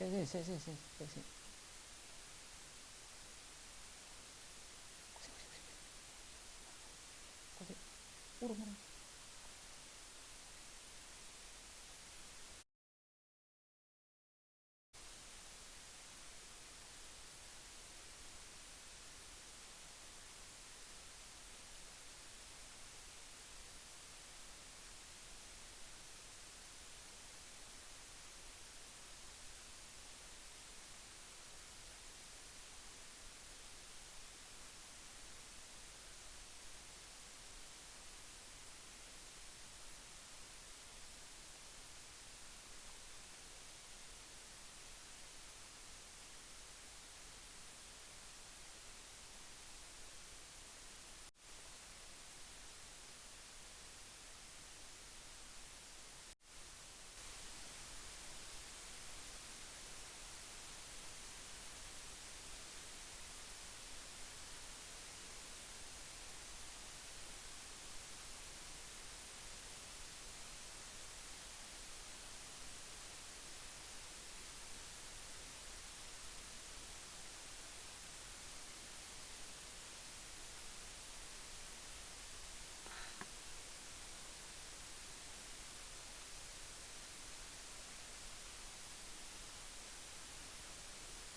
Sik. Urung.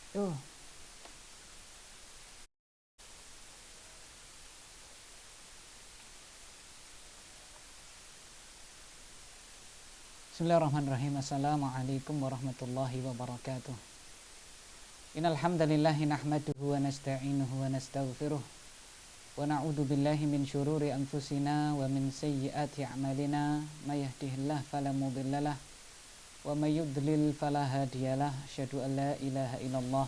Yo. Bismillahirrahmanirrahim. Assalamualaikum warahmatullahi wabarakatuh. Innal hamdalillahi nahmaduhu wa nasta'inuhu wa nastaghfiruh wa na'udzu billahi min syururi anfusina wa min sayyiati a'malina may yahdihillahu fala mudhillalah wa may yudlil fala hadiyalah. Asyhadu an la ilaha illallah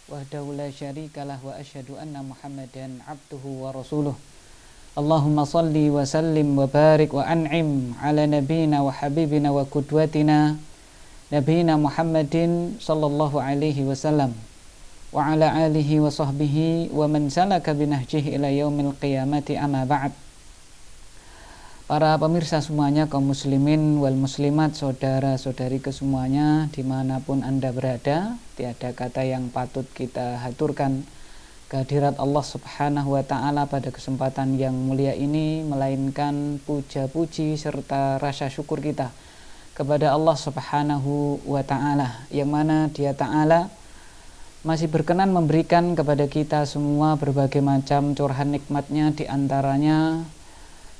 wahdahu la syarikalah wa asyhadu anna Muhammadan abduhu wa rasuluh. Allahumma salli wa sallim wa barik wa an'im ala nabiyina wa habibina wa qudwatina nabiyina Muhammadin sallallahu alaihi wasallam wa ala alihi wa sahbihi wa man salaka binahjihi ila yaumil qiyamati, amma ba'd. Para pemirsa semuanya, kaum muslimin wal muslimat, saudara-saudari kesemuanya dimanapun Anda berada, tiada kata yang patut kita haturkan kehadirat Allah subhanahu wa ta'ala pada kesempatan yang mulia ini, melainkan puja-puji serta rasa syukur kita kepada Allah subhanahu wa ta'ala, yang mana Dia ta'ala masih berkenan memberikan kepada kita semua berbagai macam curahan nikmatnya. Di antaranya,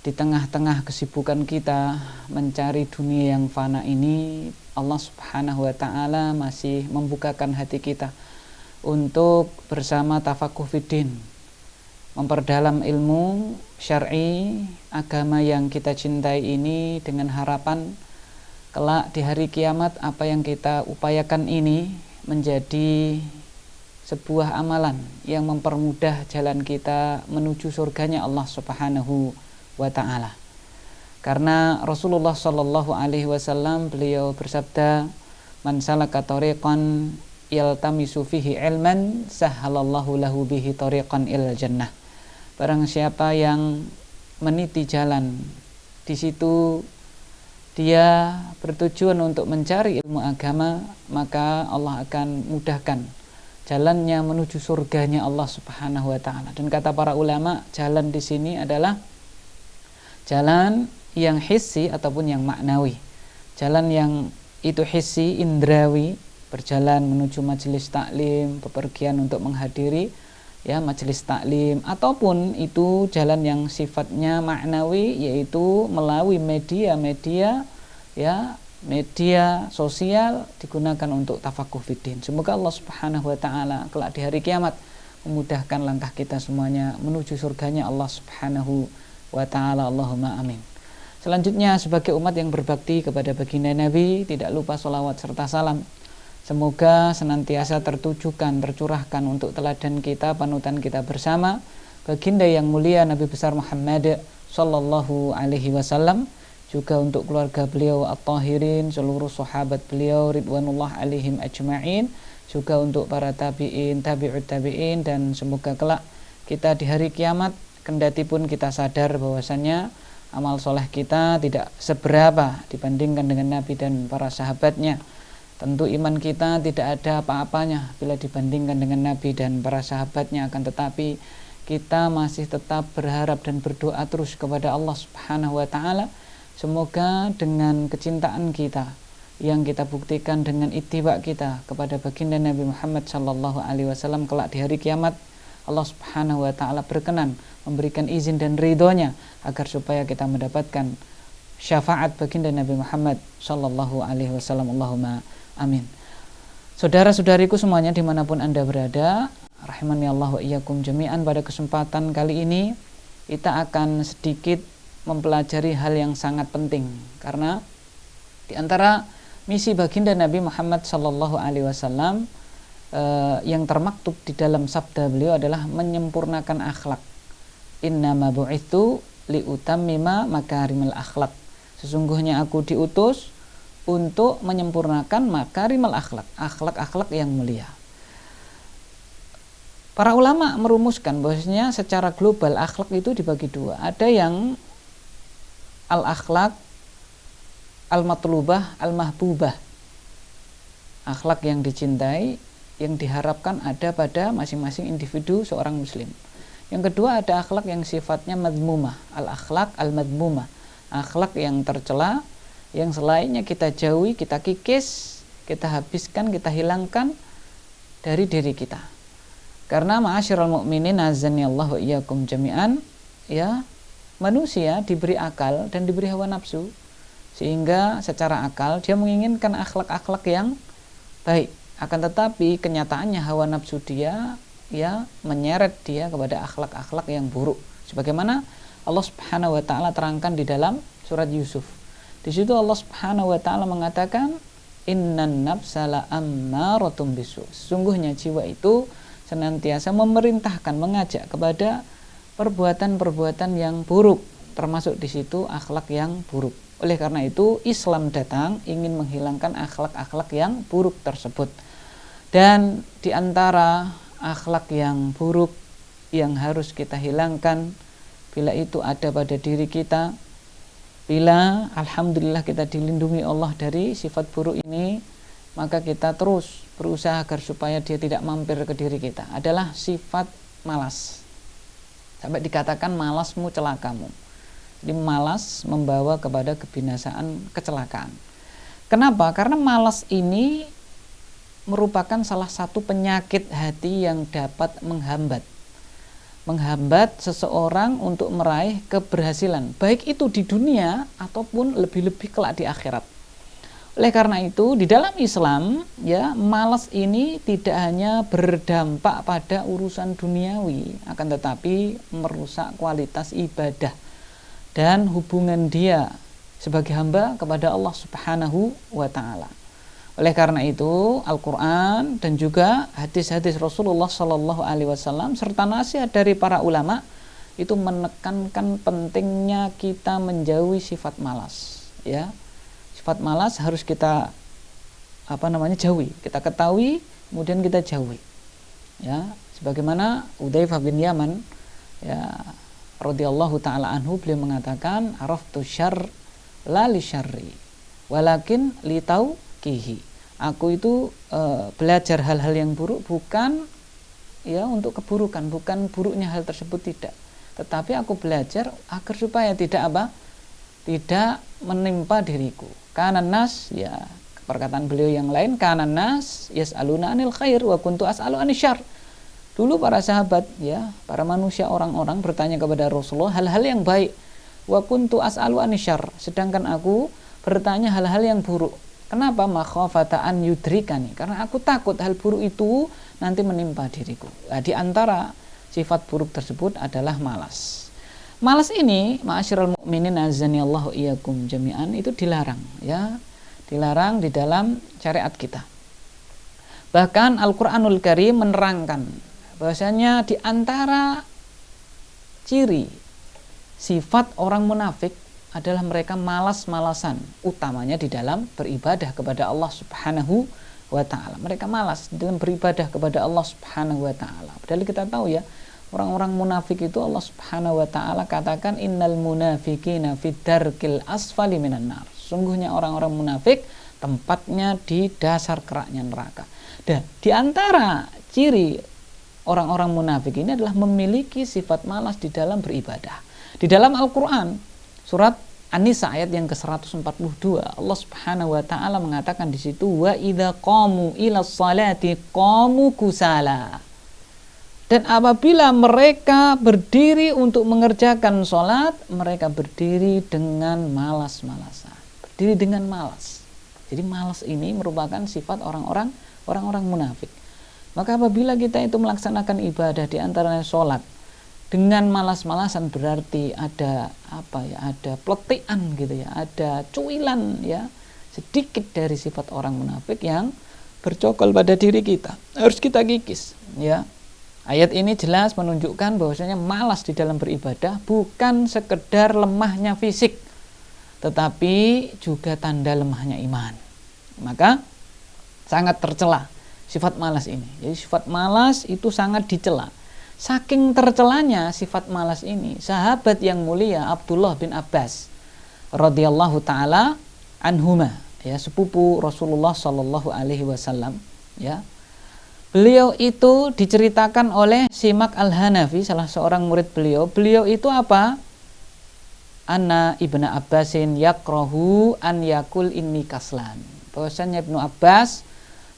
di tengah-tengah kesibukan kita mencari dunia yang fana ini, Allah subhanahu wa ta'ala masih membukakan hati kita untuk bersama tafakuh fiddin, memperdalam ilmu syar'i, agama yang kita cintai ini, dengan harapan kelak di hari kiamat apa yang kita upayakan ini menjadi sebuah amalan yang mempermudah jalan kita menuju surganya Allah subhanahu wa ta'ala. Karena Rasulullah sallallahu alaihi wasallam, beliau bersabda, man salaka tariqan yaltamisu fihi ilman sahhalallahu lahu bihi tariqan ilal jannah. Barang siapa yang meniti jalan, di situ dia bertujuan untuk mencari ilmu agama, maka Allah akan mudahkan jalannya menuju surganya Allah subhanahu wa ta'ala. Dan kata para ulama, jalan di sini adalah jalan yang hissi ataupun yang maknawi. Jalan yang itu hissi, indrawi, berjalan menuju majelis taklim, bepergian untuk menghadiri majelis taklim, ataupun itu jalan yang sifatnya maknawi, yaitu melalui media sosial digunakan untuk tafakuh fiddin. Semoga Allah subhanahu wa ta'ala kelak di hari kiamat memudahkan langkah kita semuanya menuju surganya Allah subhanahu wa ta'ala. Allahumma amin. Selanjutnya, sebagai umat yang berbakti kepada baginda Nabi, tidak lupa sholawat serta salam semoga senantiasa tercurahkan untuk teladan kita, panutan kita bersama, baginda yang mulia Nabi besar Muhammad sallallahu alaihi wasallam, juga untuk keluarga beliau at-tahirin, seluruh sahabat beliau ridwanullah alaihim ajma'in, juga untuk para tabi'in, tabi'ut tabi'in, dan semoga kelak kita di hari kiamat, kendati pun kita sadar bahwasannya amal soleh kita tidak seberapa dibandingkan dengan Nabi dan para sahabatnya, Tentu iman kita tidak ada apa-apanya bila dibandingkan dengan Nabi dan para sahabatnya, akan tetapi kita masih tetap berharap dan berdoa terus kepada Allah Subhanahu wa taala. Semoga dengan kecintaan kita yang kita buktikan dengan ittiba kita kepada baginda Nabi Muhammad sallallahu alaihi wasallam kelak di hari kiamat, Allah Subhanahu wa taala berkenan memberikan izin dan ridhonya agar supaya kita mendapatkan syafaat baginda Nabi Muhammad sallallahu alaihi wasallam. Allahumma amin. Saudara-saudariku semuanya dimanapun Anda berada, rahimani Allah wa iyyakum jami'an, pada kesempatan kali ini kita akan sedikit mempelajari hal yang sangat penting, karena di antara misi baginda Nabi Muhammad sallallahu alaihi wasallam yang termaktub di dalam sabda beliau adalah menyempurnakan akhlak. Innama bu'itsu liutammima makarimal akhlak. Sesungguhnya aku diutus untuk menyempurnakan makarimal akhlak, akhlak-akhlak yang mulia. Para ulama merumuskan bahwasanya secara global akhlak itu dibagi dua. Ada yang al-akhlak al-matlubah, al-mahbubah. Akhlak yang dicintai, yang diharapkan ada pada masing-masing individu seorang muslim. Yang kedua ada akhlak yang sifatnya madmumah, al-akhlak al-madmumah. Akhlak yang tercela, yang selainnya kita jauhi, kita kikis, kita habiskan, kita hilangkan dari diri kita. Karena ma'asyiral mu'minin azani Allah wa iyyakum jami'an, ya, manusia diberi akal dan diberi hawa nafsu, sehingga secara akal dia menginginkan akhlak-akhlak yang baik, akan tetapi kenyataannya hawa nafsu dia ya menyeret dia kepada akhlak-akhlak yang buruk, sebagaimana Allah Subhanahu wa taala terangkan di dalam surat Yusuf. Di situ Allah Subhanahu wa taala mengatakan innan nafsala ammaratun bisu. Sesungguhnya jiwa itu senantiasa memerintahkan, mengajak kepada perbuatan-perbuatan yang buruk, termasuk di situ akhlak yang buruk. Oleh karena itu Islam datang ingin menghilangkan akhlak-akhlak yang buruk tersebut. Dan di antara akhlak yang buruk yang harus kita hilangkan bila itu ada pada diri kita, bila alhamdulillah kita dilindungi Allah dari sifat buruk ini, maka kita terus berusaha agar supaya dia tidak mampir ke diri kita, adalah sifat malas. Sampai dikatakan malasmu celakamu. Jadi malas membawa kepada kebinasaan, kecelakaan. Kenapa? Karena malas ini merupakan salah satu penyakit hati yang dapat menghambat seseorang untuk meraih keberhasilan, baik itu di dunia ataupun lebih-lebih kelak di akhirat. Oleh karena itu di dalam Islam ya, malas ini tidak hanya berdampak pada urusan duniawi, akan tetapi merusak kualitas ibadah dan hubungan dia sebagai hamba kepada Allah Subhanahu wa taala. Oleh karena itu Al-Quran dan juga hadis-hadis Rasulullah Sallallahu Alaihi Wasallam serta nasihat dari para ulama itu menekankan pentingnya kita menjauhi sifat malas. Ya, sifat malas harus kita jauhi, kita ketahui, kemudian kita jauhi. Ya, sebagaimana Hudzaifah bin Yaman ya radhiyallahu taala anhu, beliau mengatakan araftu syarr la li syarri walakin li tauqihi. Aku itu belajar hal-hal yang buruk bukan ya untuk keburukan, bukan buruknya hal tersebut, tidak, tetapi aku belajar agar supaya tidak tidak menimpa diriku. Kanan nas, ya perkataan beliau yang lain, kanan nas yas'aluna anil khair wa kuntu as'alu anisyar. Dulu para sahabat ya, para manusia, orang-orang bertanya kepada Rasulullah hal-hal yang baik, wa kuntu as'alu anisyar, sedangkan aku bertanya hal-hal yang buruk. Kenapa? Makhafata an yudrikani, karena aku takut hal buruk itu nanti menimpa diriku. Nah, di antara sifat buruk tersebut adalah malas. Malas ini, ma'asyiral mu'minin azani Allah iyyakum jami'an, itu dilarang ya, dilarang di dalam syariat kita. Bahkan Al-Qur'anul Karim menerangkan bahwasanya di antara ciri sifat orang munafik adalah mereka malas-malasan, utamanya di dalam beribadah kepada Allah Subhanahu wa ta'ala. Mereka malas dalam beribadah kepada Allah Subhanahu wa ta'ala. Padahal kita tahu ya, orang-orang munafik itu Allah Subhanahu wa ta'ala katakan innal munafiqina fid darkil asfali minan nar. Sungguhnya orang-orang munafik tempatnya di dasar keraknya neraka. Dan di antara ciri orang-orang munafik ini adalah memiliki sifat malas di dalam beribadah. Di dalam Al-Qur'an surat An-Nisa ayat yang ke-142, Allah Subhanahu wa taala mengatakan di situ, wa idza qamu ilas salati qamu kusala. Dan apabila mereka berdiri untuk mengerjakan sholat, mereka berdiri dengan malas-malasan. Berdiri dengan malas. Jadi malas ini merupakan sifat orang-orang munafik. Maka apabila kita itu melaksanakan ibadah, di antaranya sholat, dengan malas-malasan, berarti ada ada peletian gitu ya, ada cuilan ya, sedikit dari sifat orang munafik yang bercokol pada diri kita. Harus kita kikis ya. Ayat ini jelas menunjukkan bahwasanya malas di dalam beribadah bukan sekedar lemahnya fisik, tetapi juga tanda lemahnya iman. Maka sangat tercela sifat malas ini. Jadi sifat malas itu sangat dicela. Saking tercelanya sifat malas ini, sahabat yang mulia Abdullah bin Abbas radhiyallahu taala anhuma, ya, sepupu Rasulullah sallallahu alaihi wasallam, ya. Beliau itu diceritakan oleh Simak Al-Hanafi, salah seorang murid beliau. Beliau itu apa? Anna Ibnu Abbasin yakrahu an yakul inni kaslan. Bahwasanya Ibnu Abbas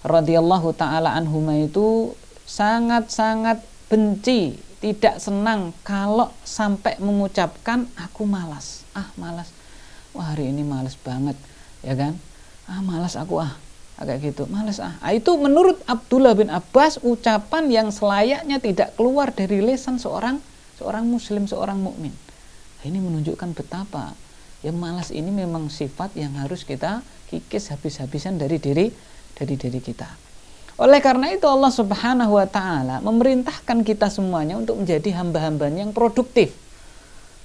radhiyallahu taala anhuma itu sangat-sangat benci, tidak senang kalau sampai mengucapkan aku malas. Malas. Wah, hari ini malas banget, ya kan? Malas aku kayak gitu, malas itu menurut Abdullah bin Abbas ucapan yang selayaknya tidak keluar dari lisan seorang muslim, seorang mukmin. Ini menunjukkan betapa ya malas ini memang sifat yang harus kita kikis habis-habisan dari diri kita. Oleh karena itu Allah Subhanahu wa taala memerintahkan kita semuanya untuk menjadi hamba-hambanya yang produktif.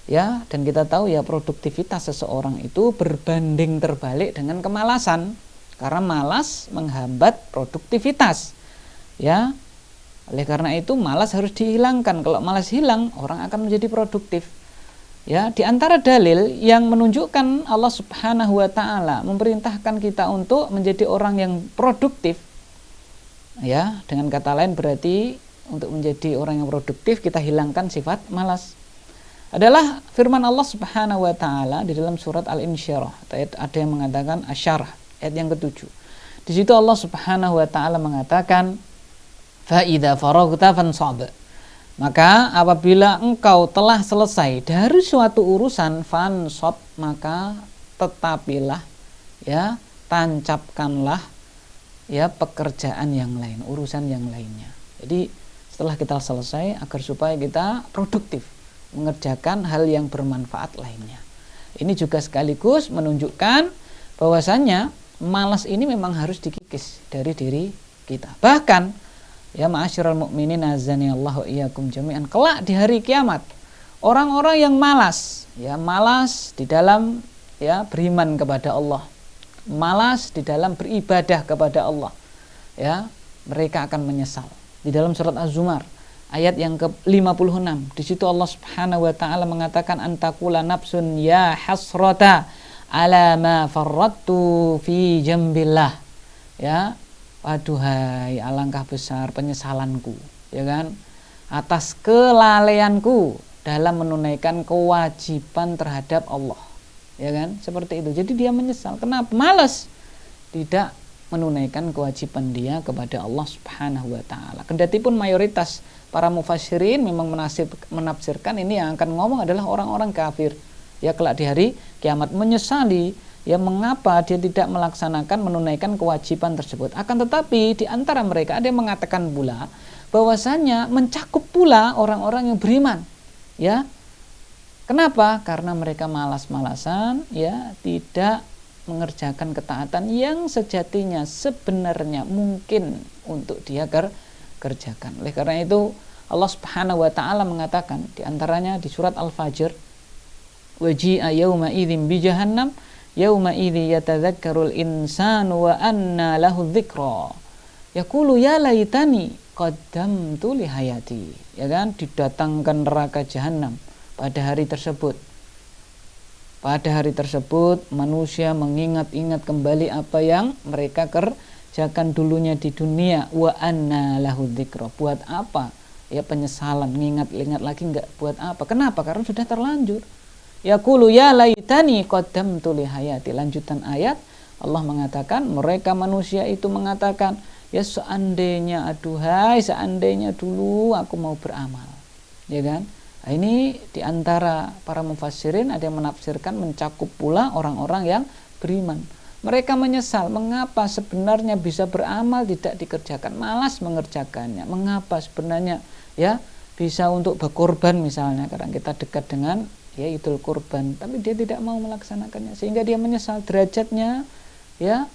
Ya, dan kita tahu ya produktivitas seseorang itu berbanding terbalik dengan kemalasan. Karena malas menghambat produktivitas, ya. Oleh karena itu malas harus dihilangkan. Kalau malas hilang, orang akan menjadi produktif. Ya, di antara dalil yang menunjukkan Allah Subhanahu wa taala memerintahkan kita untuk menjadi orang yang produktif. Ya, dengan kata lain berarti untuk menjadi orang yang produktif kita hilangkan sifat malas. Adalah firman Allah Subhanahu wa taala di dalam surat Al-Insyirah. Ada yang mengatakan asyarah, ayat yang ke-7. Di situ Allah Subhanahu wa taala mengatakan fa idza faraghta fansab. Maka apabila engkau telah selesai dari suatu urusan, fansab, maka tetapilah, ya, tancapkanlah ya pekerjaan yang lain, urusan yang lainnya. Jadi setelah kita selesai agar supaya kita produktif mengerjakan hal yang bermanfaat lainnya. Ini juga sekaligus menunjukkan bahwasannya malas ini memang harus dikikis dari diri kita. Bahkan ya ma'asyiral mukminin azani Allah wa iyyakum jami'an, kelak di hari kiamat orang-orang yang malas, ya malas di dalam ya beriman kepada Allah, malas di dalam beribadah kepada Allah, ya mereka akan menyesal. Di dalam surat Az-Zumar ayat yang ke-56, di situ Allah Subhanahu wa taala mengatakan antakula nafsun ya hasrata ala ma farrattu fi jambillah, ya aduhai alangkah besar penyesalanku, ya kan, atas kelalaianku dalam menunaikan kewajiban terhadap Allah, ya kan, seperti itu. Jadi dia menyesal, kenapa? Malas tidak menunaikan kewajiban dia kepada Allah Subhanahu wa taala. Kendati pun mayoritas para mufassirin memang menafsirkan ini yang akan ngomong adalah orang-orang kafir. Ya kelak di hari kiamat menyesali ya mengapa dia tidak melaksanakan menunaikan kewajiban tersebut. Akan tetapi di antara mereka ada yang mengatakan pula bahwasanya mencakup pula orang-orang yang beriman. Ya. Kenapa? Karena mereka malas-malasan, ya, tidak mengerjakan ketaatan yang sejatinya sebenarnya mungkin untuk dia kerjakan. Oleh karena itu Allah Subhanahu wa taala mengatakan di antaranya di surat Al-Fajr, waji'a yauma idzin bi jahannam yauma idzi yatadzakkarul insanu wa anna lahu dzikra yaqulu ya laitani qaddamtu li hayati, ya kan, didatangkan neraka jahanam pada hari tersebut. Pada hari tersebut manusia mengingat-ingat kembali apa yang mereka kerjakan dulunya di dunia. Wa anna lahu dzikra. Buat apa? Ya penyesalan, mengingat-ingat lagi enggak buat apa? Kenapa? Karena sudah terlanjur. Yaqulu ya laitani qaddamtu li hayati. Lanjutan ayat Allah mengatakan, mereka manusia itu mengatakan, ya seandainya, aduhai seandainya dulu aku mau beramal. Ya kan? Nah, ini diantara para mufassirin ada yang menafsirkan mencakup pula orang-orang yang beriman. Mereka menyesal, mengapa sebenarnya bisa beramal tidak dikerjakan, malas mengerjakannya. Mengapa sebenarnya ya bisa untuk berkorban misalnya, karena kita dekat dengan ya Idul Kurban, tapi dia tidak mau melaksanakannya, sehingga dia menyesal, derajatnya ya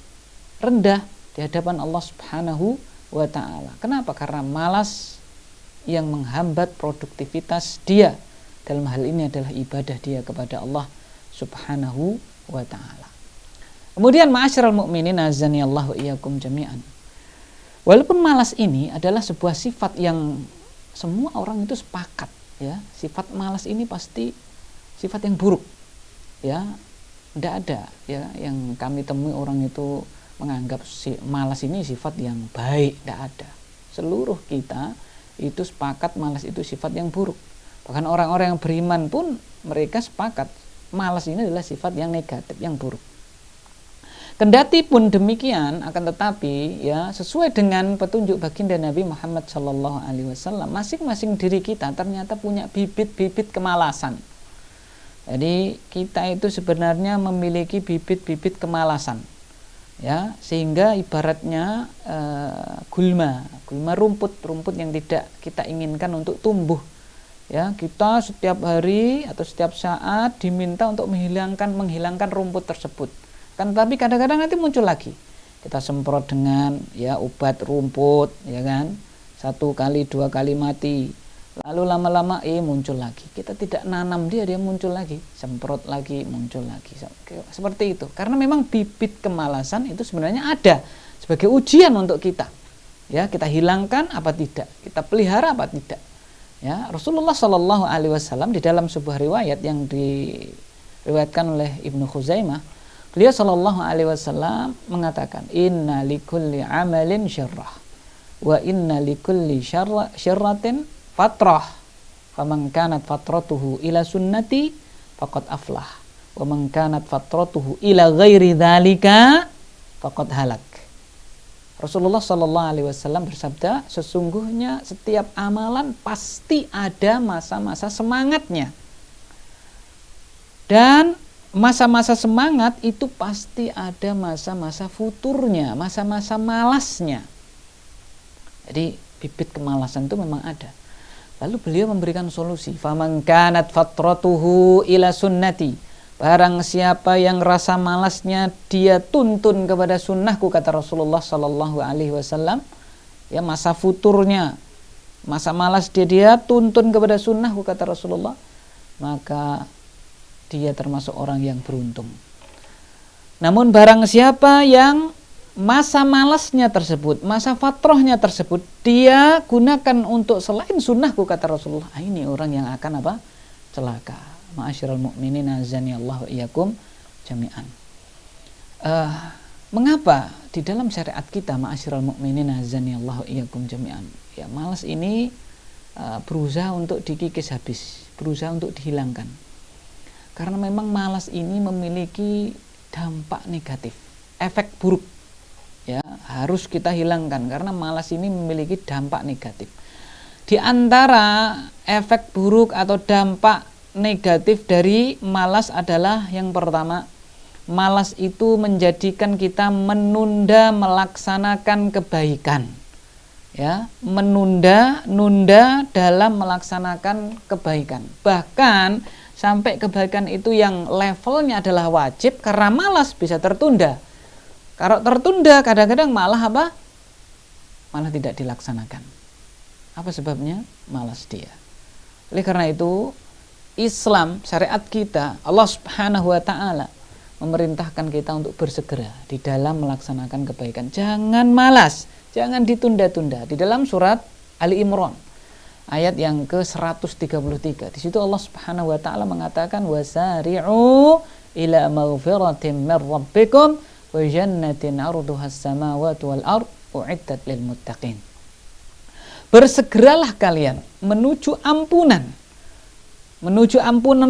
rendah di hadapan Allah Subhanahu wa taala. Kenapa? Karena malas yang menghambat produktivitas dia. Dalam hal ini adalah ibadah dia kepada Allah Subhanahu wa taala. Kemudian ma'asyiral mukminin azani Allah wa iyyakum jami'an. Walaupun malas ini adalah sebuah sifat yang semua orang itu sepakat ya, sifat malas ini pasti sifat yang buruk. Ya, tidak ada ya yang kami temui orang itu menganggap si malas ini sifat yang baik, tidak ada. Seluruh kita itu sepakat malas itu sifat yang buruk. Bahkan orang-orang yang beriman pun mereka sepakat malas ini adalah sifat yang negatif, yang buruk. Kendati pun demikian, akan tetapi ya sesuai dengan petunjuk baginda Nabi Muhammad SAW, masing-masing diri kita ternyata punya bibit-bibit kemalasan. Jadi kita itu sebenarnya memiliki bibit-bibit kemalasan. Ya, sehingga ibaratnya gulma rumput yang tidak kita inginkan untuk tumbuh. Ya, kita setiap hari atau setiap saat diminta untuk menghilangkan rumput tersebut. Kan tapi kadang-kadang nanti muncul lagi. Kita semprot dengan ya obat rumput, ya kan? 1 kali 2 kali mati. Lalu lama-lama muncul lagi. Kita tidak nanam dia muncul lagi, semprot lagi, muncul lagi. Seperti itu. Karena memang bibit kemalasan itu sebenarnya ada sebagai ujian untuk kita. Ya, kita hilangkan apa tidak, kita pelihara apa tidak. Ya, Rasulullah Shallallahu alaihi wasallam di dalam sebuah riwayat yang diriwayatkan oleh Ibnu Khuzaimah, beliau Shallallahu alaihi wasallam mengatakan, "Inna likulli amalin syarrah wa inna likulli syarratin fatrah, faman kanat fatratuhu ila sunnati faqad aflah, wa man kanat fatratuhu ila ghairi dzalika faqad halak." Rasulullah sallallahu alaihi wasallam bersabda, sesungguhnya setiap amalan pasti ada masa-masa semangatnya. Dan masa-masa semangat itu pasti ada masa-masa futurnya, masa-masa malasnya. Jadi bibit kemalasan itu memang ada. Lalu beliau memberikan solusi, faman kanat fatratuhu ila sunnati, barang siapa yang rasa malasnya dia tuntun kepada sunnahku, kata Rasulullah sallallahu alaihi wasallam, ya masa futurnya, masa malas dia tuntun kepada sunnahku, kata Rasulullah, maka dia termasuk orang yang beruntung. Namun barang siapa yang masa malasnya tersebut, masa fatrohnya tersebut dia gunakan untuk selain sunnahku, kata Rasulullah, ini orang yang akan apa? Celaka. Ma'asyiral mu'minin azani Allah wa iyyakum jami'an. Mengapa di dalam syariat kita, ma'asyiral mu'minin azani Allah wa iyyakum jami'an, ya malas ini berusaha untuk dikikis habis, berusaha untuk dihilangkan. Karena memang malas ini memiliki dampak negatif, efek buruk. Ya, harus kita hilangkan karena malas ini memiliki dampak negatif. Di antara efek buruk atau dampak negatif dari malas adalah yang pertama, malas itu menjadikan kita menunda melaksanakan kebaikan. Ya, nunda dalam melaksanakan kebaikan. Bahkan sampai kebaikan itu yang levelnya adalah wajib, karena malas bisa tertunda. Kalau tertunda kadang-kadang malah apa? Malah tidak dilaksanakan. Apa sebabnya? Malas dia. Oleh karena itu, Islam, syariat kita, Allah Subhanahu wa taala memerintahkan kita untuk bersegera di dalam melaksanakan kebaikan. Jangan malas, jangan ditunda-tunda. Di dalam surat Ali Imran ayat yang ke-133, di situ Allah Subhanahu wa taala mengatakan, wasari'u ila maghfiratin min rabbikum wa jannatin 'arduhas samawati wal ard u'iddat lil muttaqin. Bersegeralah kalian menuju ampunan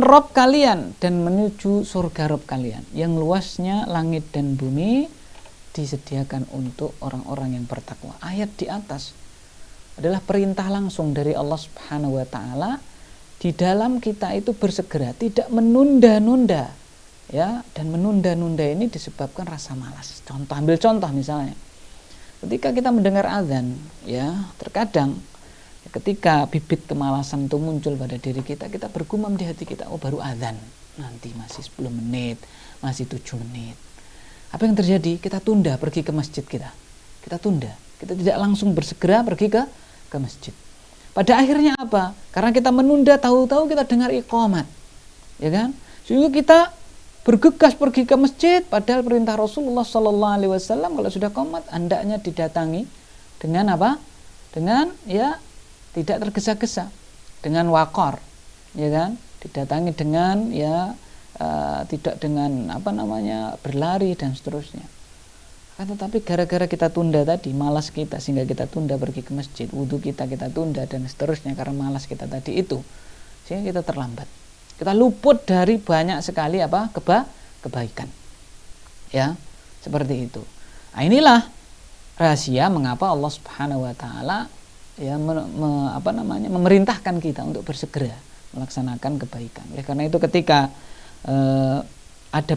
Rob kalian dan menuju surga Rob kalian yang luasnya langit dan bumi disediakan untuk orang-orang yang bertakwa. Ayat di atas adalah perintah langsung dari Allah Subhanahu wa taala di dalam kita itu bersegera, tidak menunda-nunda. Ya, dan menunda-nunda ini disebabkan rasa malas. Ambil contoh misalnya. Ketika kita mendengar azan, ya, terkadang ketika bibit kemalasan itu muncul pada diri kita, kita bergumam di hati kita, oh baru azan, nanti masih 10 menit, masih 7 menit. Apa yang terjadi? Kita tunda pergi ke masjid kita. Kita tunda. Kita tidak langsung bersegera pergi ke masjid. Pada akhirnya apa? Karena kita menunda, tahu-tahu kita dengar iqamat. Ya kan? Sehingga kita bergegas pergi ke masjid, padahal perintah Rasulullah SAW kalau sudah qomat hendaknya didatangi dengan apa? Dengan ya tidak tergesa-gesa, dengan waqar, ya kan? Didatangi dengan ya tidak dengan berlari dan seterusnya. Tetapi gara-gara kita tunda tadi, malas kita sehingga kita tunda pergi ke masjid, wudhu kita tunda dan seterusnya karena malas kita tadi itu, sehingga kita terlambat. Kita luput dari banyak sekali kebaikan. Ya, seperti itu. Nah, inilah rahasia mengapa Allah Subhanahu wa taala ya memerintahkan kita untuk bersegera melaksanakan kebaikan. Oleh karena itu ketika ada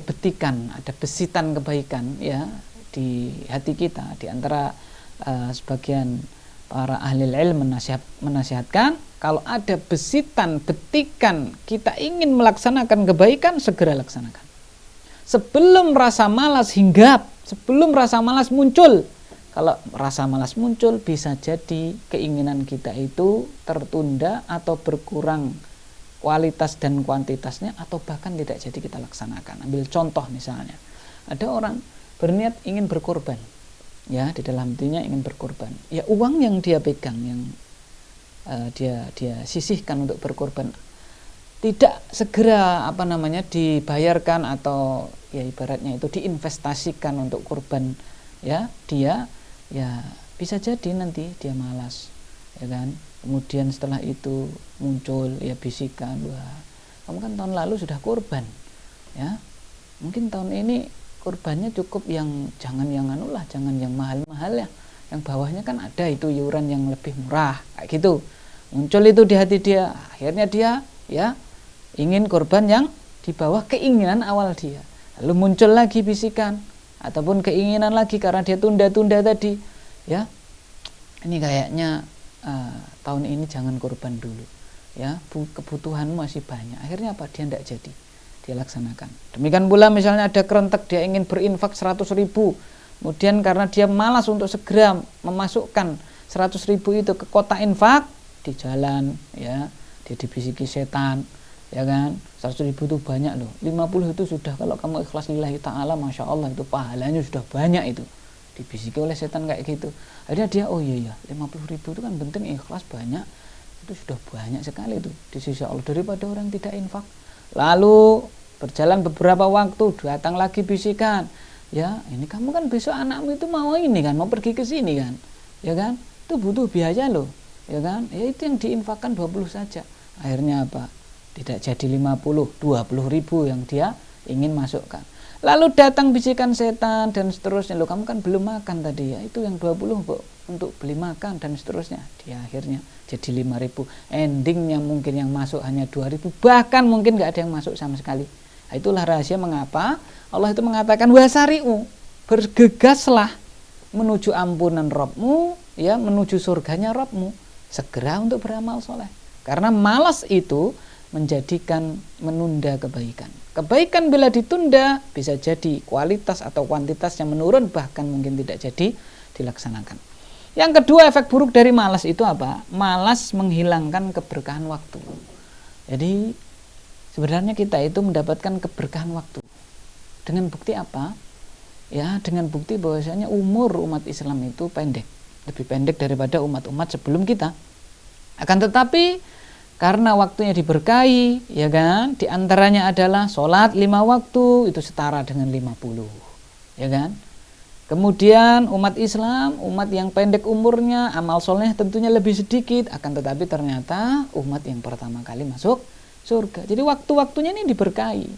besitan kebaikan ya di hati kita, di antara sebagian para ahli ilmu menasihatkan kalau ada betikan kita ingin melaksanakan kebaikan, segera laksanakan. Sebelum rasa malas hinggap, sebelum rasa malas muncul. Kalau rasa malas muncul, bisa jadi keinginan kita itu tertunda atau berkurang kualitas dan kuantitasnya, atau bahkan tidak jadi kita laksanakan. Ambil contoh misalnya, ada orang berniat ingin berkorban, ya di dalam hatinya ingin berkorban. Ya uang yang dia pegang, yang dia sisihkan untuk berkorban, tidak segera dibayarkan atau ya ibaratnya itu diinvestasikan untuk korban, ya dia ya bisa jadi nanti dia malas, ya kan? Kemudian setelah itu muncul ya bisikan, wah kamu kan tahun lalu sudah korban, ya mungkin tahun ini korbannya cukup yang jangan yang jangan yang mahal-mahal ya, yang bawahnya kan ada itu iuran yang lebih murah kayak gitu. Muncul itu di hati dia, akhirnya dia ya ingin korban yang di bawah keinginan awal dia. Lalu muncul lagi bisikan ataupun keinginan lagi karena dia tunda-tunda tadi, ya ini kayaknya tahun ini jangan korban dulu, ya kebutuhanmu masih banyak. Akhirnya apa? Dia tidak jadi, dia laksanakan. Demikian pula misalnya ada kerentek, dia ingin berinfak 100.000, kemudian karena dia malas untuk segera memasukkan 100.000 itu ke kotak infak, di jalan ya dia dibisiki setan, ya kan, 100.000 itu banyak loh, 50 itu sudah, kalau kamu ikhlas lillahi ta'ala, Masya Allah itu pahalanya sudah banyak itu. Dibisiki oleh setan kayak gitu. Akhirnya dia, oh iya 50.000 itu kan penting, ikhlas banyak, itu sudah banyak sekali itu di sisi Allah daripada orang tidak infak. Lalu berjalan beberapa waktu, datang lagi bisikan, ya ini kamu kan besok anakmu itu mau ini kan, mau pergi ke sini kan, ya kan, itu butuh biaya loh, ya kan, ya itu yang diinfakkan 20 saja. Akhirnya apa? Tidak jadi 50, 20.000 yang dia ingin masukkan. Lalu datang bisikan setan dan seterusnya, loh kamu kan belum makan tadi ya, itu yang 20 untuk beli makan dan seterusnya. Dia akhirnya jadi 5.000. Endingnya mungkin yang masuk hanya 2.000, bahkan mungkin gak ada yang masuk sama sekali. Nah, itulah rahasia mengapa Allah itu mengatakan wasari'u, bergegaslah menuju ampunan Rabbmu, ya menuju surganya Rabbmu, segera untuk beramal soleh. Karena malas itu menjadikan menunda kebaikan. Kebaikan bila ditunda bisa jadi kualitas atau kuantitasnya menurun, bahkan mungkin tidak jadi dilaksanakan. Yang kedua, efek buruk dari malas itu apa? Malas menghilangkan keberkahan waktu. Jadi sebenarnya kita itu mendapatkan keberkahan waktu dengan bukti apa? Ya, dengan bukti bahwasanya umur umat Islam itu pendek, lebih pendek daripada umat-umat sebelum kita. Akan tetapi Karena waktunya diberkahi, ya kan? Di antaranya adalah sholat 5 waktu, itu setara dengan 50, ya kan? Kemudian umat Islam, umat yang pendek umurnya, amal solehnya tentunya lebih sedikit, akan tetapi ternyata umat yang pertama kali masuk surga. Jadi waktu-waktunya ini diberkahi.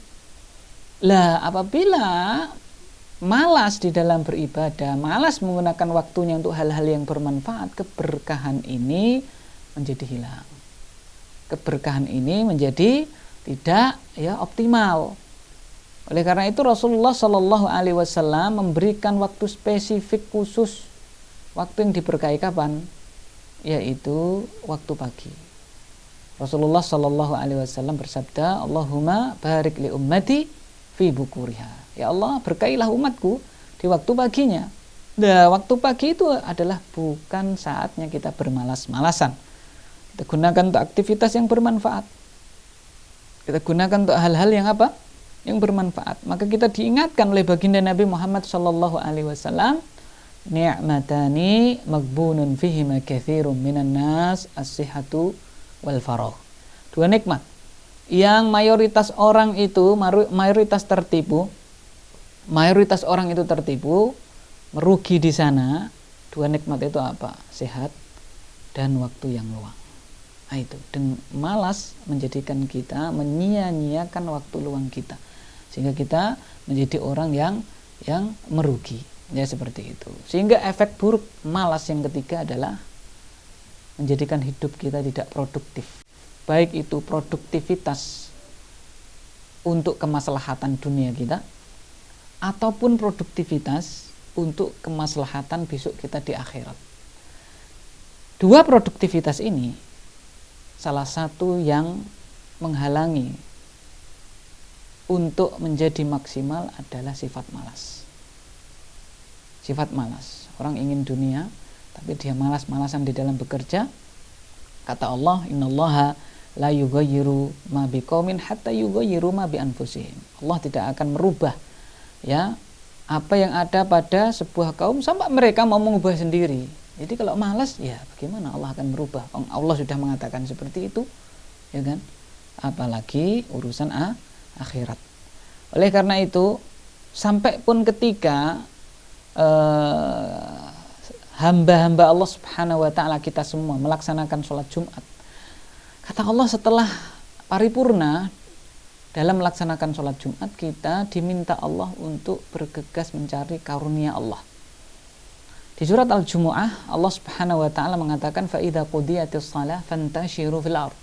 Lah, apabila malas di dalam beribadah, malas menggunakan waktunya untuk hal-hal yang bermanfaat, keberkahan ini menjadi hilang. Keberkahan ini menjadi tidak optimal. Oleh karena itu Rasulullah Shallallahu Alaihi Wasallam memberikan waktu spesifik khusus, waktu yang diberkahi kapan? Yaitu waktu pagi. Rasulullah Shallallahu Alaihi Wasallam bersabda, Allahumma barik li ummati fi bukuriha. Ya Allah, berkailah umatku di waktu paginya. Nah, waktu pagi itu adalah bukan saatnya kita bermalas-malasan. Kita gunakan untuk aktivitas yang bermanfaat. Kita gunakan untuk hal-hal yang apa? Yang bermanfaat. Maka kita diingatkan oleh baginda Nabi Muhammad sallallahu alaihi wasallam, ni'matani maghbunun fihima katsirun minan nas as-sihhatu wal faragh. 2 nikmat yang mayoritas orang itu tertipu, merugi di sana. 2 nikmat itu apa? Sehat dan waktu yang luang. Nah, itu, dan malas menjadikan kita menyia-nyiakan waktu luang kita, sehingga kita menjadi orang yang merugi, ya seperti itu. Sehingga efek buruk malas yang ketiga adalah menjadikan hidup kita tidak produktif, baik itu produktivitas untuk kemaslahatan dunia kita ataupun produktivitas untuk kemaslahatan besok kita di akhirat. 2 produktivitas ini salah satu yang menghalangi untuk menjadi maksimal adalah sifat malas. Sifat malas. Orang ingin dunia, tapi dia malas-malasan di dalam bekerja. Kata Allah, innallaha la yughayyiru ma biqaumin hatta yughayyiru ma bi anfusihim. Allah tidak akan merubah apa yang ada pada sebuah kaum sampai mereka mau mengubah sendiri. Jadi kalau malas, ya bagaimana Allah akan merubah? Allah sudah mengatakan seperti itu, ya kan? Apalagi urusan akhirat. Oleh karena itu, sampai pun ketika hamba-hamba Allah Subhanahu wa taala kita semua melaksanakan sholat Jumat, kata Allah setelah paripurna dalam melaksanakan sholat Jumat, kita diminta Allah untuk bergegas mencari karunia Allah. Di surat Al-Jumu'ah Allah Subhanahu wa taala mengatakan fa idza qudiyatis shalah fantashiru fil ardh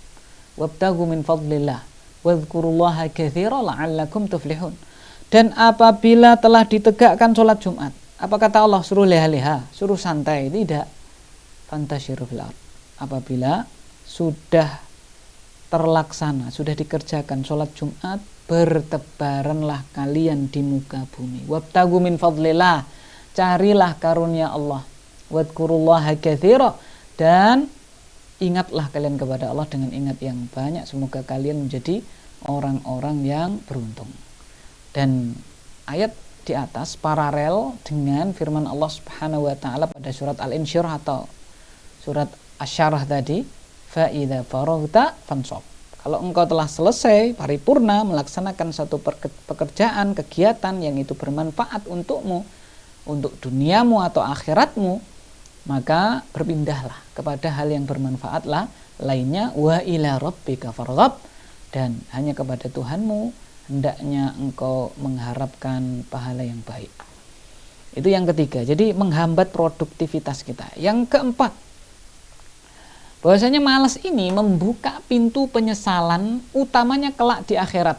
wabtaghu min fadlillah wadhkurullaha katsiran la'allakum tuflihun. Dan apabila telah ditegakkan sholat Jumat, apa kata Allah? Suruh leha-leha, suruh santai? Tidak. Fantashiru fil ardh. Apabila sudah terlaksana, sudah dikerjakan sholat Jumat, bertebaranlah kalian di muka bumi. Wabtaghu min fadlillah, carilah karunia Allah. Wadhkurullaha katsiran, dan ingatlah kalian kepada Allah dengan ingat yang banyak. Semoga kalian menjadi orang-orang yang beruntung. Dan ayat di atas paralel dengan firman Allah Subhanahu wa taala pada surat Al-Insyirah atau surat Asy-Syarah tadi, fa idza faraghta fansab. Kalau engkau telah selesai paripurna melaksanakan satu pekerjaan, kegiatan yang itu bermanfaat untukmu, untuk duniamu atau akhiratmu, maka berpindahlah kepada hal yang bermanfaat lainnya. Wa ila rabbika farghab, dan hanya kepada Tuhanmu hendaknya engkau mengharapkan pahala yang baik. Itu yang ketiga. Jadi menghambat produktivitas kita. Yang keempat, bahwasanya malas ini membuka pintu penyesalan, utamanya kelak di akhirat.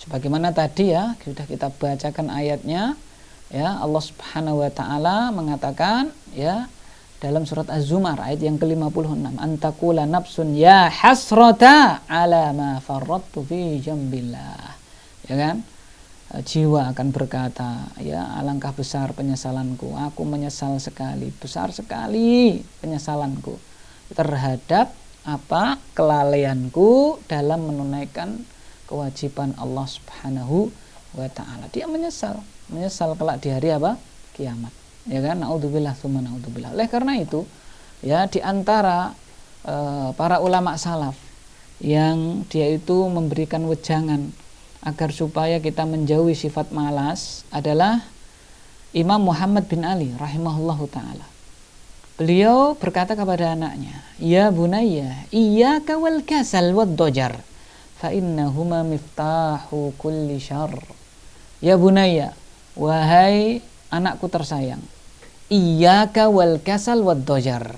Sebagaimana tadi sudah kita bacakan ayatnya. Allah Subhanahu wa taala mengatakan dalam surat Az-Zumar ayat yang ke-56, antakula nafsun ya hasrata ala ma farrattu fi jambillah. Ya kan? Jiwa akan berkata, alangkah besar penyesalanku, aku menyesal sekali, besar sekali penyesalanku terhadap kelalaianku dalam menunaikan kewajiban Allah Subhanahu wa taala. Dia menyesal kelak di hari kiamat, ya kan? Naudzubillah tsumma naudzubillah. Oleh karena itu, di antara para ulama salaf yang dia itu memberikan wejangan agar supaya kita menjauhi sifat malas adalah Imam Muhammad bin Ali rahimahullahu ta'ala. Beliau berkata kepada anaknya, "Ya bunayya, iyyaka wal kasal wad dojar, fa innahuma miftahu kulli syarr." Ya bunayya, wahai anakku tersayang, iyyaka wal kasal wad dojar.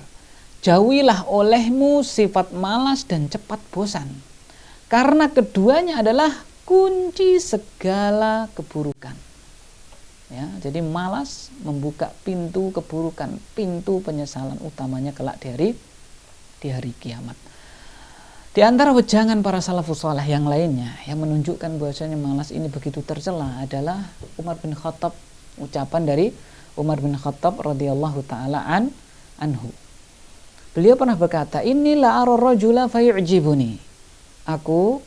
Jauhilah olehmu sifat malas dan cepat bosan, karena keduanya adalah kunci segala keburukan. Ya, jadi malas membuka pintu keburukan, pintu penyesalan utamanya kelak di hari kiamat. Di antara wejangan para salafus saleh yang lainnya yang menunjukkan bahwasanya malas ini begitu tercela adalah Umar bin Khattab, ucapan dari Umar bin Khattab radhiyallahu taala anhu. Beliau pernah berkata, "Inilah ar-rajula fayu'jibuni." Aku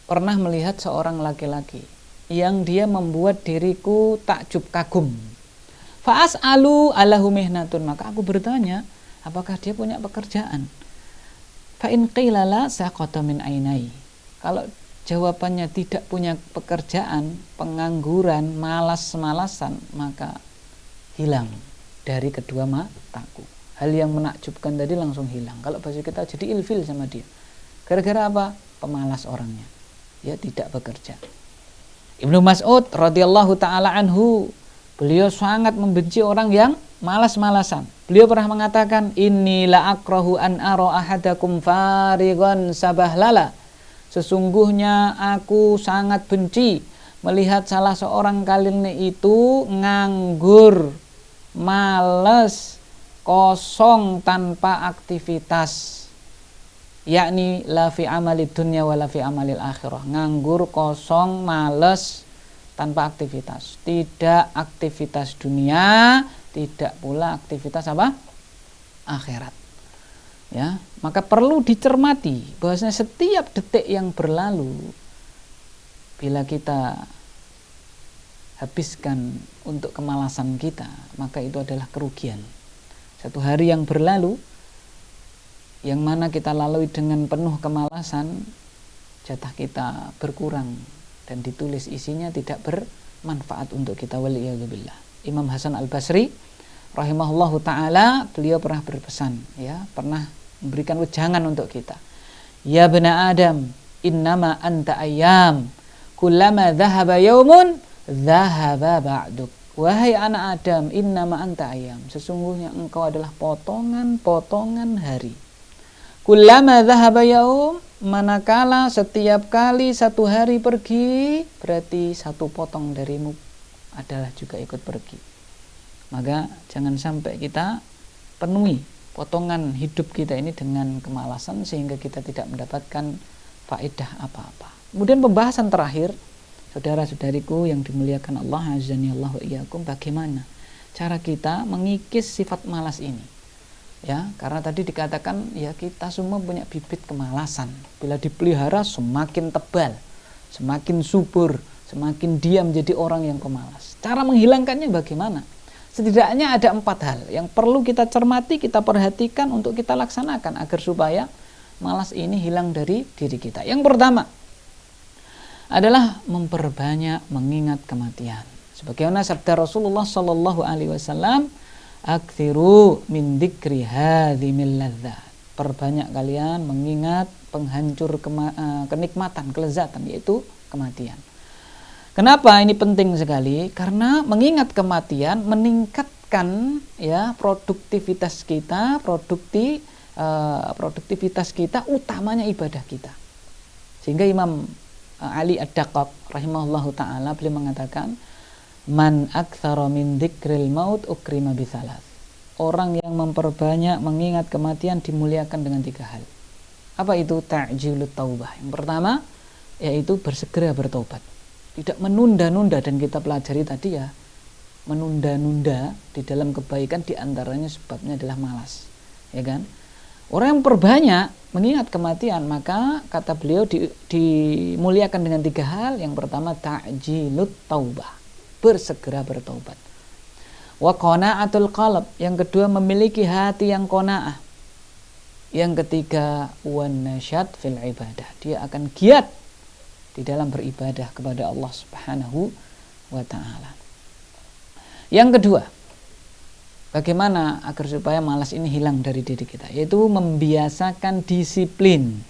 pernah melihat seorang laki-laki yang dia membuat diriku takjub kagum. Fa'as'alu alahu mihnatun, maka aku bertanya, apakah dia punya pekerjaan? Fa in qila la saqata min ainai. Kalau jawabannya tidak punya pekerjaan, pengangguran, malas-malasan, maka hilang dari kedua mataku. Hal yang menakjubkan tadi langsung hilang. Kalau bahasa kita jadi ilfil sama dia. Gara-gara apa? Pemalas orangnya. Ya, tidak bekerja. Ibnu Mas'ud radhiyallahu taala anhu, beliau sangat membenci orang yang malas-malasan. Beliau pernah mengatakan, "Inni la akrahu an ara ahadakum farigan sabahlala." Sesungguhnya aku sangat benci melihat salah seorang kalian itu nganggur, malas, kosong tanpa aktivitas, yakni la fi amalid dunya wa la fi amalil akhirah. Nganggur, kosong, males, tanpa aktivitas. Tidak aktivitas dunia, tidak pula aktivitas apa? Akhirat. Ya, maka perlu dicermati bahwasanya setiap detik yang berlalu bila kita habiskan untuk kemalasan kita, maka itu adalah kerugian. Satu hari yang berlalu yang mana kita lalui dengan penuh kemalasan, jatah kita berkurang dan ditulis isinya tidak bermanfaat untuk kita, waliyadzubillah. Imam Hasan Al-Basri rahimahullahu taala, beliau pernah berpesan, ya, pernah memberikan wejangan untuk kita. Ya bena Adam, innama anta ayyam, kullama dhahaba yaumun dhahaba ba'duk. Wahai anak Adam, innama anta ayyam, sesungguhnya engkau adalah potongan-potongan hari. Kullama dhahaba yaum, manakala setiap kali satu hari pergi, berarti satu potong darimu adalah juga ikut pergi. Maka jangan sampai kita penuhi potongan hidup kita ini dengan kemalasan sehingga kita tidak mendapatkan faedah apa-apa. Kemudian pembahasan terakhir, saudara-saudariku yang dimuliakan Allah azza wa jalla wa iyyakum, bagaimana cara kita mengikis sifat malas ini? Ya, karena tadi dikatakan ya kita semua punya bibit kemalasan. Bila dipelihara semakin tebal, semakin subur, semakin dia menjadi orang yang pemalas. Cara menghilangkannya bagaimana? Setidaknya ada 4 hal yang perlu kita cermati, kita perhatikan untuk kita laksanakan agar supaya malas ini hilang dari diri kita. Yang pertama adalah memperbanyak mengingat kematian. Sebagaimana sabda Rasulullah sallallahu alaihi wasallam, "Aktsiru min dzikri hadzimil ladzat." Perbanyak kalian mengingat penghancur kenikmatan, kelezatan, yaitu kematian. Kenapa ini penting sekali? Karena mengingat kematian meningkatkan ya produktivitas kita, produktivitas kita, utamanya ibadah kita. Sehingga Imam Ali Ad-Daqqaq rahimahullahu ta'ala beliau mengatakan, "Man aktsara min dzikril maut ukrima bitsalas." Orang yang memperbanyak mengingat kematian dimuliakan dengan 3 hal. Apa itu? Ta'jilut taubah. Yang pertama yaitu bersegera bertobat. Tidak menunda-nunda, dan kita pelajari tadi ya, menunda-nunda di dalam kebaikan diantaranya sebabnya adalah malas, ya kan? Orang yang perbanyak mengingat kematian, maka kata beliau dimuliakan dengan 3 hal. Yang pertama ta'jilut taubah, bersegera bertaubat. Wa qana'atul qalb, yang kedua memiliki hati yang qanaah. Yang ketiga, wan nasyad fil ibadah. Dia akan giat di dalam beribadah kepada Allah Subhanahu wa taala. Yang kedua, bagaimana agar supaya malas ini hilang dari diri kita? Yaitu membiasakan disiplin.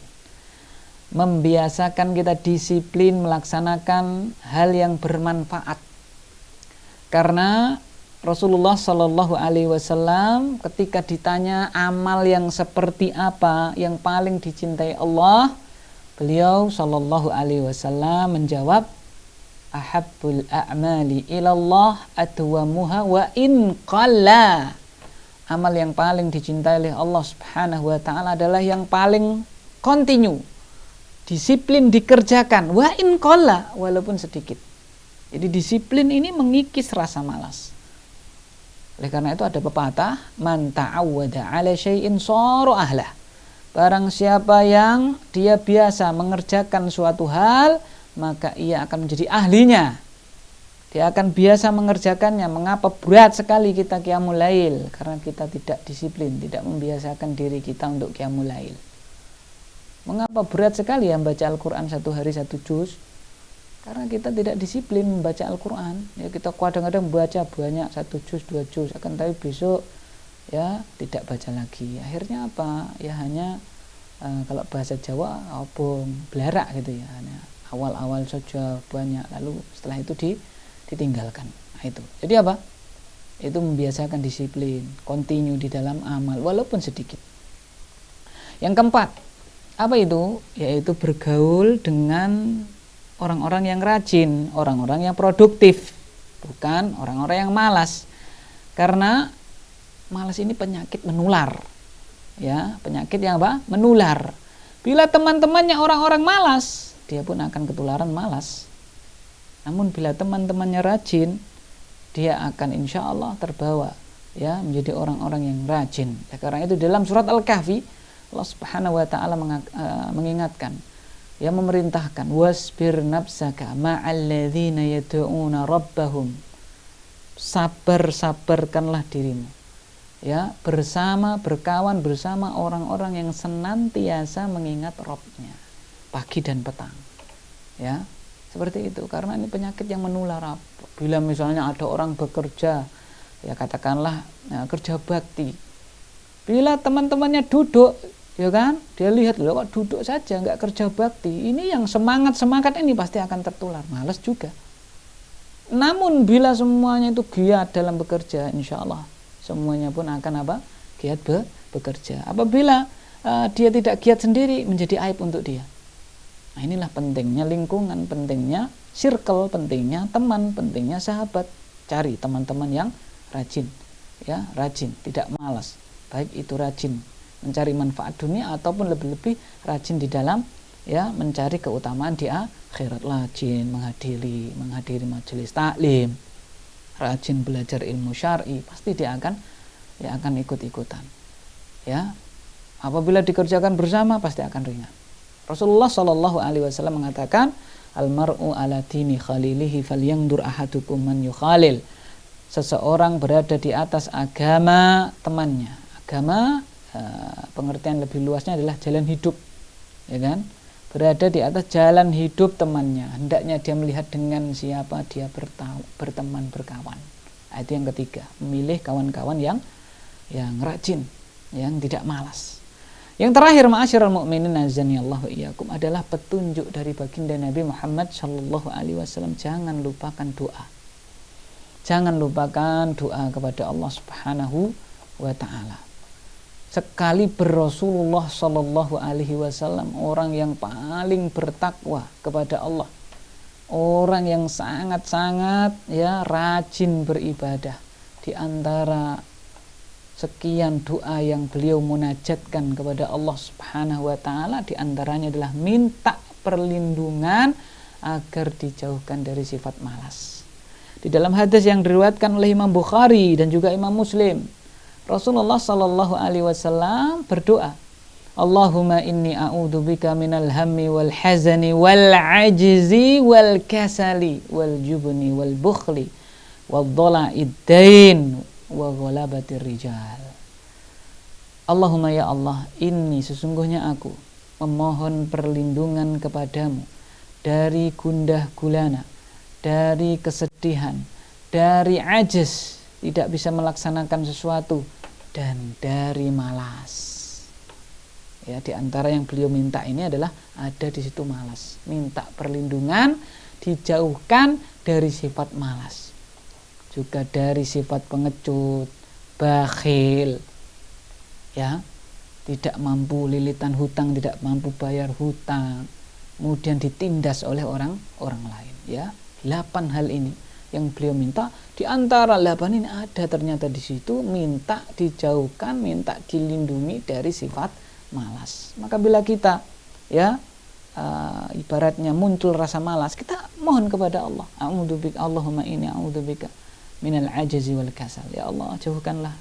Membiasakan kita disiplin melaksanakan hal yang bermanfaat. Karena Rasulullah Shallallahu Alaihi Wasallam ketika ditanya amal yang seperti apa yang paling dicintai Allah, beliau Shallallahu Alaihi Wasallam menjawab, ahabbul a'mali ilallah adwamuha wa in qalla. Amal yang paling dicintai oleh Allah Subhanahu wa taala adalah yang paling kontinu, disiplin dikerjakan, wa in qalla, walaupun sedikit. Jadi disiplin ini mengikis rasa malas. Oleh karena itu ada pepatah, man ta'awwada 'ala syai'in shara ahlah. Barang siapa yang dia biasa mengerjakan suatu hal, maka ia akan menjadi ahlinya. Dia akan biasa mengerjakannya. Mengapa berat sekali kita qiyamul lail? Karena kita tidak disiplin, tidak membiasakan diri kita untuk qiyamul lail. Mengapa berat sekali ya membaca Al-Quran satu hari satu juz? Karena kita tidak disiplin membaca Al-Quran. Ya, kita kadang-kadang membaca banyak, 1 juz, 2 juz, akan tapi besok ya tidak baca lagi. Akhirnya apa? Ya hanya kalau bahasa Jawa obong belarak gitu ya. Hanya awal-awal saja banyak, lalu setelah itu ditinggalkan. Nah, itu. Jadi apa? Itu membiasakan disiplin, continue di dalam amal walaupun sedikit. Yang keempat, apa itu? Yaitu bergaul dengan orang-orang yang rajin, orang-orang yang produktif, bukan orang-orang yang malas. Karena malas ini penyakit menular. Ya, penyakit yang apa? Menular. Bila teman-temannya orang-orang malas, dia pun akan ketularan malas. Namun bila teman-temannya rajin, dia akan insya Allah terbawa ya menjadi orang-orang yang rajin. Ya, karena itu dalam surat Al-Kahfi Allah Subhanahu wa taala mengingatkan, ya, memerintahkan, wasbir nafsaka ma'alladzina yad'una rabbahum. Sabarkanlah dirimu. Ya, berkawan bersama orang-orang yang senantiasa mengingat Rabbnya pagi dan petang. Ya, seperti itu. Karena ini penyakit yang menular. Bila misalnya ada orang bekerja, ya katakanlah ya, kerja bakti. Bila teman-temannya duduk, ya kan, dia lihat loh kok duduk saja nggak kerja bakti, ini yang semangat ini pasti akan tertular, malas juga. Namun bila semuanya itu giat dalam bekerja, insya Allah semuanya pun akan apa? Giat bekerja. Apabila dia tidak giat sendiri, menjadi aib untuk dia. Nah, inilah pentingnya lingkungan, pentingnya circle, pentingnya teman, pentingnya sahabat. Cari teman-teman yang rajin, ya, rajin, tidak malas. Baik itu rajin mencari manfaat dunia ataupun lebih-lebih rajin di dalam ya mencari keutamaan di akhirat. Rajin menghadiri majelis taklim, rajin belajar ilmu syar'i, pasti dia akan ikut-ikutan. Ya, apabila dikerjakan bersama pasti akan ringan. Rasulullah Shallallahu Alaihi Wasallam mengatakan, almar'u ala dini khalilihi falyandur ahadukum man yukhalil. Seseorang berada di atas agama temannya. Agama pengertian lebih luasnya adalah jalan hidup, ya kan? Berada di atas jalan hidup temannya. Hendaknya dia melihat dengan siapa dia berteman, berkawan. Nah, itu yang ketiga, memilih kawan-kawan yang rajin, yang tidak malas. Yang terakhir, ma'asyiral mukminin azanillahu wa iyyakum, adalah petunjuk dari baginda Nabi Muhammad sallallahu alaihi wasallam. Jangan lupakan doa. Jangan lupakan doa kepada Allah Subhanahu wa taala. Sekali Rasulullah Shallallahu Alaihi Wasallam orang yang paling bertakwa kepada Allah, orang yang sangat-sangat ya rajin beribadah. Di antara sekian doa yang beliau munajatkan kepada Allah Subhanahu Wa Taala, di antaranya adalah minta perlindungan agar dijauhkan dari sifat malas. Di dalam hadis yang diriwayatkan oleh Imam Bukhari dan juga Imam Muslim, Rasulullah Sallallahu Alaihi Wasallam berdoa, Allahumma inni a'udzubika minal hammi wal hazani wal ajzi wal kasali wal jubni wal bukhli wal dhala'id dain wa ghalabatir rijal. Allahumma ya Allah, inni sesungguhnya aku memohon perlindungan kepadamu dari gundah gulana, dari kesedihan, dari ajaz, tidak bisa melaksanakan sesuatu, dan dari malas. Ya, di antara yang beliau minta ini adalah ada di situ malas. Minta perlindungan dijauhkan dari sifat malas. Juga dari sifat pengecut, bakhil, ya, tidak mampu lilitan hutang, tidak mampu bayar hutang, kemudian ditindas oleh orang lain, ya. 8 hal ini yang beliau minta. Di antara 8 ini ada ternyata di situ minta dijauhkan, minta dilindungi dari sifat malas. Maka bila kita, ya, ibaratnya muncul rasa malas, kita mohon kepada Allah, a'udzubika Allahumma inni a'udzubika minal ajazi wal kasal. Ya Allah, jauhkanlah,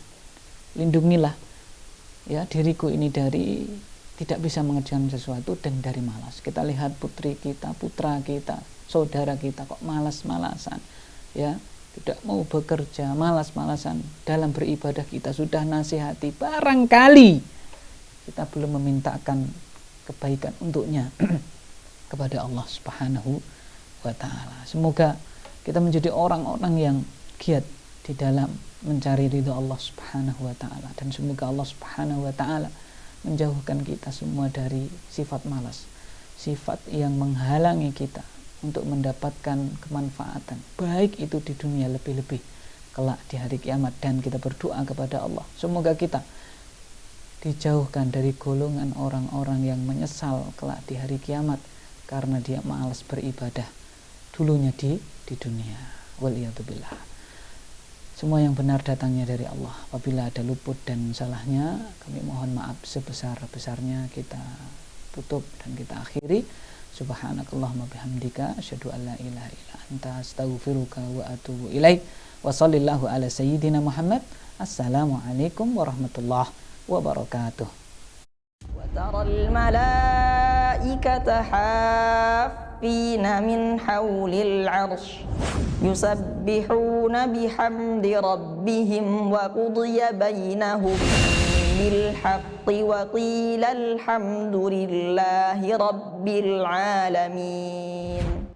lindungilah, ya, diriku ini dari tidak bisa mengerjakan sesuatu dan dari malas. Kita lihat putri kita, putra kita, saudara kita kok malas-malasan, ya, tidak mau bekerja, malas-malasan. Dalam beribadah kita sudah nasihati, barangkali kita belum memintakan kebaikan untuknya kepada Allah Subhanahu wa ta'ala. Semoga kita menjadi orang-orang yang giat di dalam mencari ridha Allah Subhanahu wa ta'ala, dan semoga Allah Subhanahu wa ta'ala menjauhkan kita semua dari sifat malas, sifat yang menghalangi kita untuk mendapatkan kemanfaatan, baik itu di dunia, lebih-lebih kelak di hari kiamat. Dan kita berdoa kepada Allah, semoga kita dijauhkan dari golongan orang-orang yang menyesal kelak di hari kiamat karena dia malas beribadah dulunya di dunia. Waliyadzubillah. Semua yang benar datangnya dari Allah. Apabila ada luput dan salahnya, kami mohon maaf sebesar-besarnya. Kita tutup dan kita akhiri. Subhanakallahumma bihamdika asyhadu an la ilaha illa anta astaghfiruka wa atubu ilaik. Wa sallallahu ala sayyidina Muhammad. Assalamualaikum warahmatullahi wabarakatuh. Wa taral malaikata haffina min hawlil 'arsy yusabbihuna bihamdi rabbihim wa qudiya bainahum bil haqqi wa qila alhamdulillahi rabbil alamin.